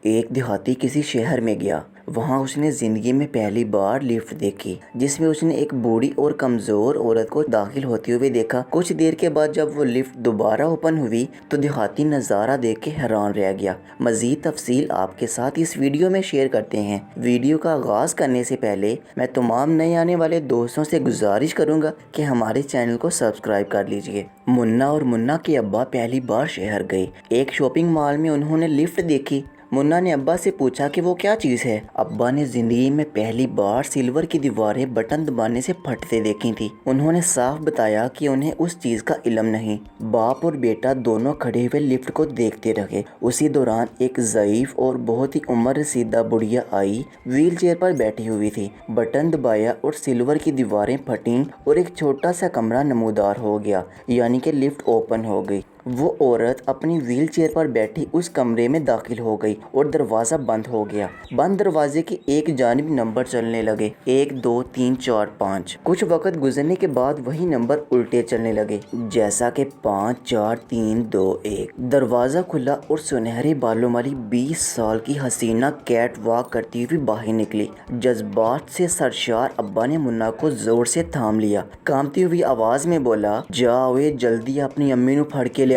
ایک دیہاتی کسی شہر میں گیا۔ وہاں اس نے زندگی میں پہلی بار لفٹ دیکھی جس میں اس نے ایک بوڑھی اور کمزور عورت کو داخل ہوتے ہوئے دیکھا۔ کچھ دیر کے بعد جب وہ لفٹ دوبارہ اوپن ہوئی تو دیہاتی نظارہ دیکھ کے حیران رہ گیا۔ مزید تفصیل آپ کے ساتھ اس ویڈیو میں شیئر کرتے ہیں۔ ویڈیو کا آغاز کرنے سے پہلے میں تمام نئے آنے والے دوستوں سے گزارش کروں گا کہ ہمارے چینل کو سبسکرائب کر لیجئے۔ منا اور منا کے ابا پہلی بار شہر گئے۔ ایک شاپنگ مال میں انہوں نے لفٹ دیکھی۔ منا نے ابا سے پوچھا کہ وہ کیا چیز ہے۔ ابا نے زندگی میں پہلی بار سلور کی دیواریں بٹن دبانے سے پھٹتے دیکھی تھی۔ انہوں نے صاف بتایا کہ انہیں اس چیز کا علم نہیں۔ باپ اور بیٹا دونوں کھڑے ہوئے لفٹ کو دیکھتے رہے۔ اسی دوران ایک ضعیف اور بہت ہی عمر رسیدہ بڑھیا آئی، ویل چیئر پر بیٹھی ہوئی تھی۔ بٹن دبایا اور سلور کی دیواریں پھٹیں اور ایک چھوٹا سا کمرہ نمودار ہو گیا، یعنی کہ لفٹ اوپن ہو گئی۔ وہ عورت اپنی ویل چیئر پر بیٹھی اس کمرے میں داخل ہو گئی اور دروازہ بند ہو گیا۔ بند دروازے کی ایک جانب نمبر چلنے لگے، 1 2 3 4 5۔ کچھ وقت گزرنے کے بعد وہی نمبر الٹے چلنے لگے، جیسا کہ 5 4 3 2 1۔ دروازہ کھلا اور سنہرے بالوں والی 20 سال کی حسینہ کیٹ واک کرتی ہوئی باہر نکلی۔ جذبات سے سرشار ابا نے منا کو زور سے تھام لیا۔ کانپتی ہوئی آواز میں بولا، جا اوے جلدی اپنی امی نو پھڑ کے لیا۔